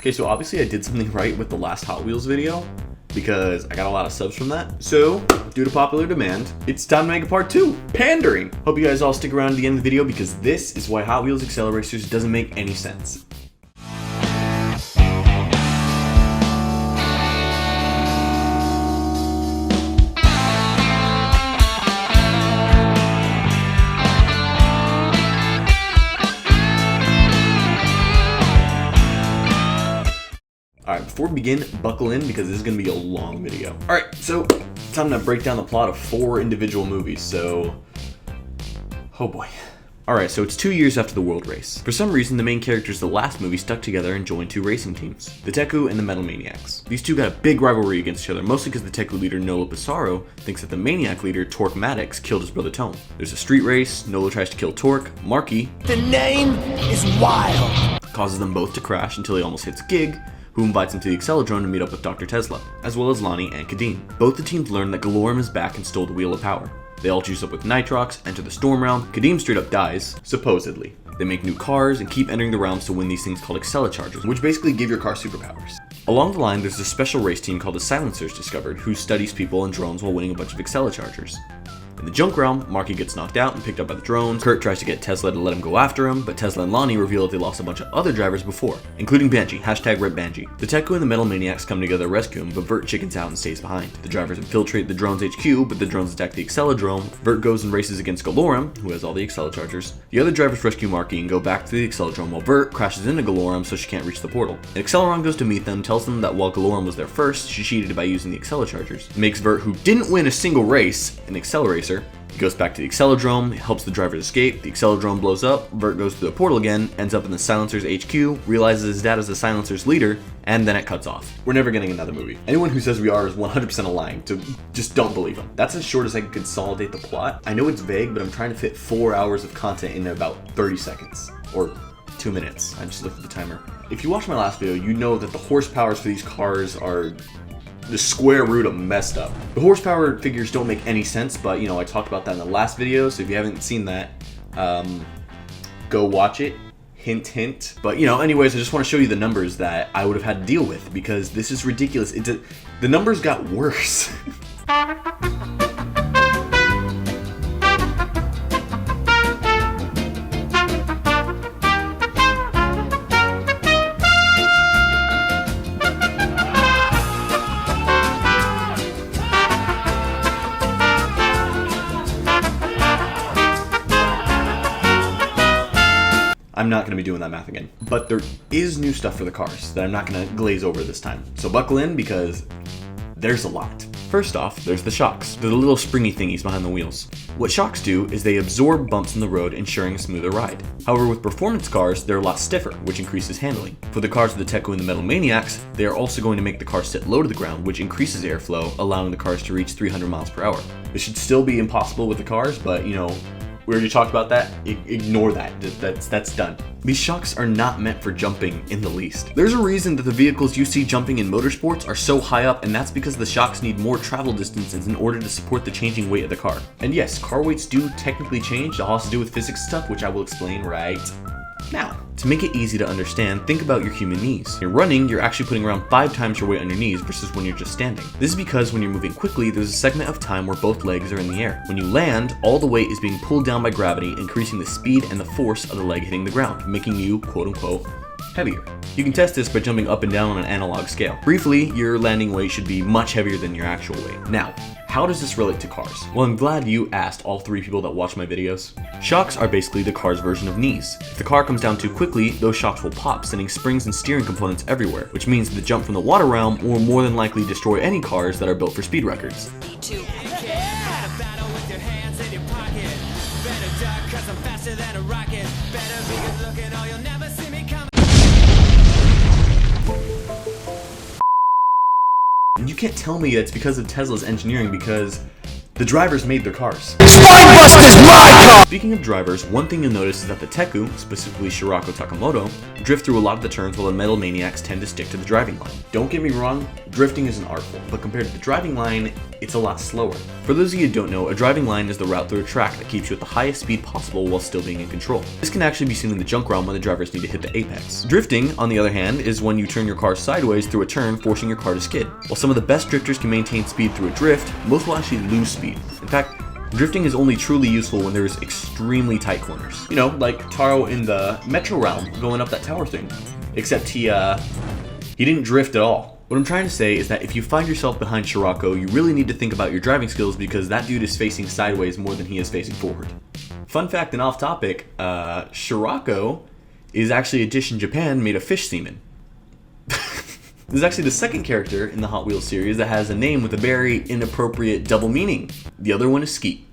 Okay, so obviously I did something right with the last Hot Wheels video because I got a lot of subs from that. So, due to popular demand, it's time to make a part 2, pandering. Hope you guys all stick around to the end of the video because this is why Hot Wheels Acceleracers doesn't make any sense. Alright, before we begin, buckle in because this is going to be a long video. Alright, so time to break down the plot of 4 individual movies, so... oh boy. Alright, so it's 2 years after the World Race. For some reason, the main characters of the last movie stuck together and joined 2 racing teams, the Teku and the Metal Maniacs. These two got a big rivalry against each other, mostly because the Teku leader Nolo Pissarro thinks that the Maniac leader Torque Maddox killed his brother Tone. There's a street race, Nolo tries to kill Torque, Marky, the name is wild, causes them both to crash until he almost hits Gig, who invites him to the Acceleracers to meet up with Dr. Tesla, as well as Lonnie and Kadeem. Both the teams learn that Galorem is back and stole the Wheel of Power. They all juice up with Nitrox, enter the Storm Realm, Kadeem straight up dies, supposedly. They make new cars and keep entering the realms to win these things called Acceleracers, which basically give your car superpowers. Along the line, there's a special race team called the Silencers discovered, who studies people and drones while winning a bunch of Acceleracers. In the Junk Realm, Marky gets knocked out and picked up by the drones. Kurt tries to get Tesla to let him go after him, but Tesla and Lonnie reveal that they lost a bunch of other drivers before, including Banshee, #RedBanshee. The Teku and the Metal Maniacs come together to rescue him, but Vert chickens out and stays behind. The drivers infiltrate the drones HQ, but the drones attack the Acceladrome. Vert goes and races against Galorem, who has all the Acceleracers. The other drivers rescue Marky and go back to the Acceladrome while Vert crashes into Galorem so she can't reach the portal. And Acceleron goes to meet them, tells them that while Galorem was there first, she cheated by using the Acceleracers. Makes Vert, who didn't win a single race, an Acceleracer. He goes back to the Acceladrome, helps the drivers escape, the Acceladrome blows up, Vert goes through the portal again, ends up in the Silencers HQ, realizes his dad is the Silencers leader, and then it cuts off. We're never getting another movie. Anyone who says we are is 100% lying, so just don't believe them. That's as short as I can consolidate the plot. I know it's vague, but I'm trying to fit 4 hours of content in about 30 seconds, or 2 minutes. I just looked at the timer. If you watched my last video, you know that the horsepowers for these cars are the square root of messed up. The horsepower figures don't make any sense, but you know, I talked about that in the last video, so if you haven't seen that, go watch it. Hint, hint. But you know, anyways, I just want to show you the numbers that I would have had to deal with because this is ridiculous. The numbers got worse. I'm not going to be doing that math again. But there is new stuff for the cars that I'm not going to glaze over this time. So buckle in because there's a lot. First off, there's the shocks. They're the little springy thingies behind the wheels. What shocks do is they absorb bumps in the road, ensuring a smoother ride. However, with performance cars, they're a lot stiffer, which increases handling. For the cars of the Teku and the Metal Maniacs, they are also going to make the car sit low to the ground, which increases airflow, allowing the cars to reach 300 miles per hour. This should still be impossible with the cars, but you know, we already talked about that. Ignore that. That's done. These shocks are not meant for jumping in the least. There's a reason that the vehicles you see jumping in motorsports are so high up, and that's because the shocks need more travel distances in order to support the changing weight of the car. And yes, car weights do technically change. It all has to do with physics stuff, which I will explain right now. To make it easy to understand, think about your human knees. When you're running, you're actually putting around 5 times your weight on your knees versus when you're just standing. This is because when you're moving quickly, there's a segment of time where both legs are in the air. When you land, all the weight is being pulled down by gravity, increasing the speed and the force of the leg hitting the ground, making you, quote unquote, heavier. You can test this by jumping up and down on an analog scale. Briefly, your landing weight should be much heavier than your actual weight. Now, how does this relate to cars? Well, I'm glad you asked all 3 people that watch my videos. Shocks are basically the car's version of knees. If the car comes down too quickly, those shocks will pop, sending springs and steering components everywhere, which means the jump from the water realm will more than likely destroy any cars that are built for speed records. And you can't tell me that's because of Tesla's engineering because the drivers made their cars. Spinebuster's my car! Speaking of drivers, one thing you'll notice is that the Teku, specifically Shirako Takamoto, drift through a lot of the turns while the Metal Maniacs tend to stick to the driving line. Don't get me wrong, drifting is an art form, but compared to the driving line, it's a lot slower. For those of you who don't know, a driving line is the route through a track that keeps you at the highest speed possible while still being in control. This can actually be seen in the junk realm when the drivers need to hit the apex. Drifting, on the other hand, is when you turn your car sideways through a turn, forcing your car to skid. While some of the best drifters can maintain speed through a drift, most will actually lose speed. In fact, drifting is only truly useful when there's extremely tight corners. You know, like Taro in the Metro realm going up that tower thing. Except he didn't drift at all. What I'm trying to say is that if you find yourself behind Scirocco, you really need to think about your driving skills because that dude is facing sideways more than he is facing forward. Fun fact and off topic, Scirocco is actually a dish in Japan made of fish semen. This is actually the second character in the Hot Wheels series that has a name with a very inappropriate double meaning. The other one is Skeet.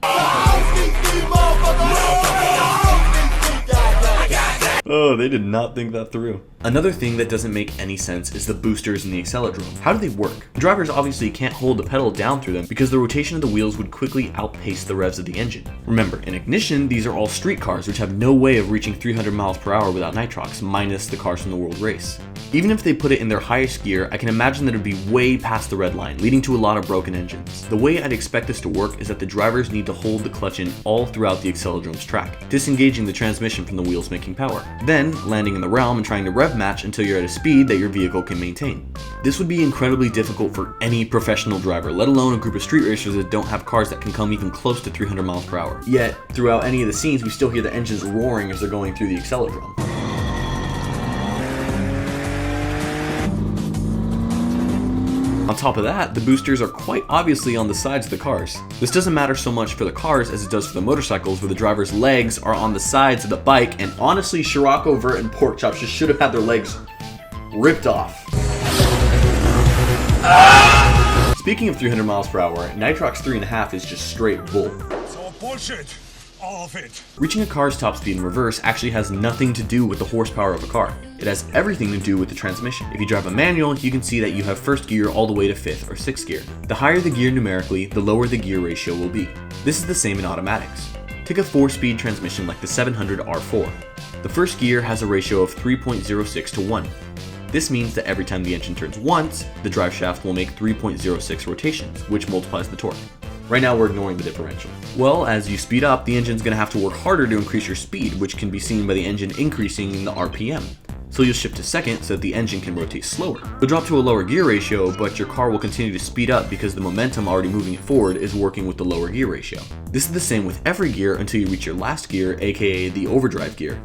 Oh, they did not think that through. Another thing that doesn't make any sense is the boosters in the Acceleracers. How do they work? The drivers obviously can't hold the pedal down through them because the rotation of the wheels would quickly outpace the revs of the engine. Remember, in Ignition, these are all street cars which have no way of reaching 300 miles per hour without nitrox, minus the cars from the World Race. Even if they put it in their highest gear, I can imagine that it would be way past the red line, leading to a lot of broken engines. The way I'd expect this to work is that the drivers need to hold the clutch in all throughout the Accelerom's track, disengaging the transmission from the wheels making power. Then, landing in the realm and trying to rev match until you're at a speed that your vehicle can maintain. This would be incredibly difficult for any professional driver, let alone a group of street racers that don't have cars that can come even close to 300 miles per hour. Yet, throughout any of the scenes, we still hear the engines roaring as they're going through the Accelerome. On top of that, the boosters are quite obviously on the sides of the cars. This doesn't matter so much for the cars as it does for the motorcycles, where the driver's legs are on the sides of the bike, and honestly, Scirocco, Vert, and Porkchops just should have had their legs ripped off. Speaking of 300 miles per hour, Nitrox 3.5 is just straight bull. So bullshit. All of it. Reaching a car's top speed in reverse actually has nothing to do with the horsepower of a car. It has everything to do with the transmission. If you drive a manual, you can see that you have first gear all the way to 5th or 6th gear. The higher the gear numerically, the lower the gear ratio will be. This is the same in automatics. Take a 4-speed transmission like the 700 R4. The first gear has a ratio of 3.06 to 1. This means that every time the engine turns once, the drive shaft will make 3.06 rotations, which multiplies the torque. Right now we're ignoring the differential. Well, as you speed up, the engine's going to have to work harder to increase your speed, which can be seen by the engine increasing the RPM. So you'll shift to second so that the engine can rotate slower. You'll drop to a lower gear ratio, but your car will continue to speed up because the momentum already moving it forward is working with the lower gear ratio. This is the same with every gear until you reach your last gear, aka the overdrive gear.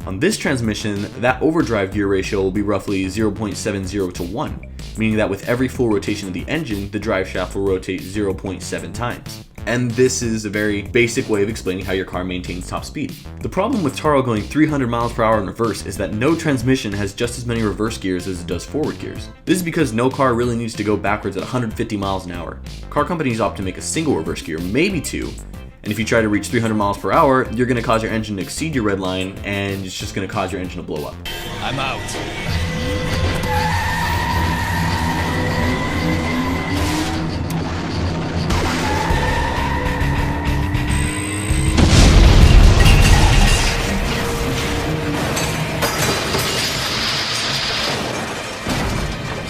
On this transmission, that overdrive gear ratio will be roughly 0.70 to 1, meaning that with every full rotation of the engine, the drive shaft will rotate 0.7 times. And this is a very basic way of explaining how your car maintains top speed. The problem with Taro going 300 miles per hour in reverse is that no transmission has just as many reverse gears as it does forward gears. This is because no car really needs to go backwards at 150 miles an hour. Car companies opt to make a single reverse gear, maybe 2, and if you try to reach 300 miles per hour, you're going to cause your engine to exceed your red line, and it's just going to cause your engine to blow up. I'm out.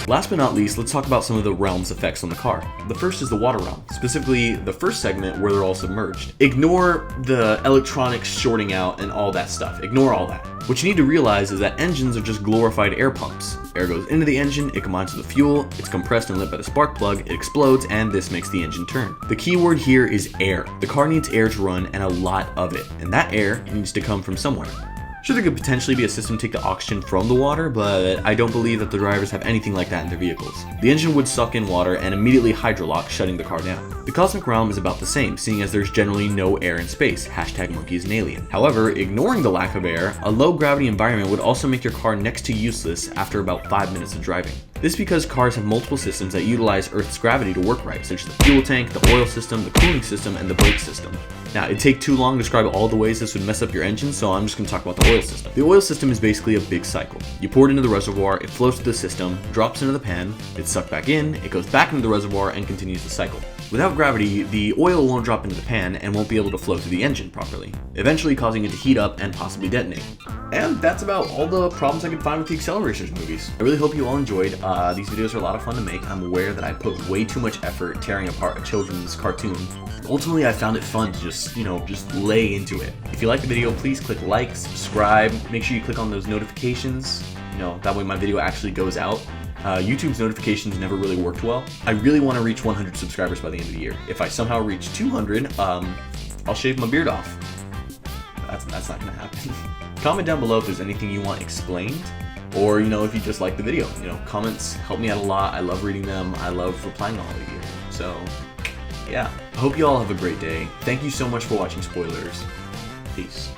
Last but not least, let's talk about some of the realm's effects on the car. The first is the water realm, specifically the first segment where they're all submerged. Ignore the electronics shorting out and all that stuff. Ignore all that. What you need to realize is that engines are just glorified air pumps. Air goes into the engine, it combines with the fuel, it's compressed and lit by the spark plug, it explodes, and this makes the engine turn. The key word here is air. The car needs air to run, and a lot of it, and that air needs to come from somewhere. Sure, there could potentially be a system to take the oxygen from the water, but I don't believe that the drivers have anything like that in their vehicles. The engine would suck in water and immediately hydrolock, shutting the car down. The cosmic realm is about the same, seeing as there's generally no air in space. #monkey is an alien. However, ignoring the lack of air, a low gravity environment would also make your car next to useless after about 5 minutes of driving. This is because cars have multiple systems that utilize Earth's gravity to work right, such as the fuel tank, the oil system, the cooling system, and the brake system. Now, it'd take too long to describe all the ways this would mess up your engine, so I'm just going to talk about the oil system. The oil system is basically a big cycle. You pour it into the reservoir, it flows through the system, drops into the pan, it's sucked back in, it goes back into the reservoir, and continues the cycle. Without gravity, the oil won't drop into the pan and won't be able to flow through the engine properly, eventually causing it to heat up and possibly detonate. And that's about all the problems I could find with the Acceleracers movies. I really hope you all enjoyed. These videos are a lot of fun to make. I'm aware that I put way too much effort tearing apart a children's cartoon. Ultimately, I found it fun to just lay into it. If you like the video, please click like, subscribe, make sure you click on those notifications. That way my video actually goes out. YouTube's notifications never really worked well. I really want to reach 100 subscribers by the end of the year. If I somehow reach 200, I'll shave my beard off. That's not gonna happen. Comment down below if there's anything you want explained, or if you just like the video. Comments help me out a lot. I love reading them. I love replying to all of you. So yeah, I hope you all have a great day. Thank you so much for watching Spoilers. Peace.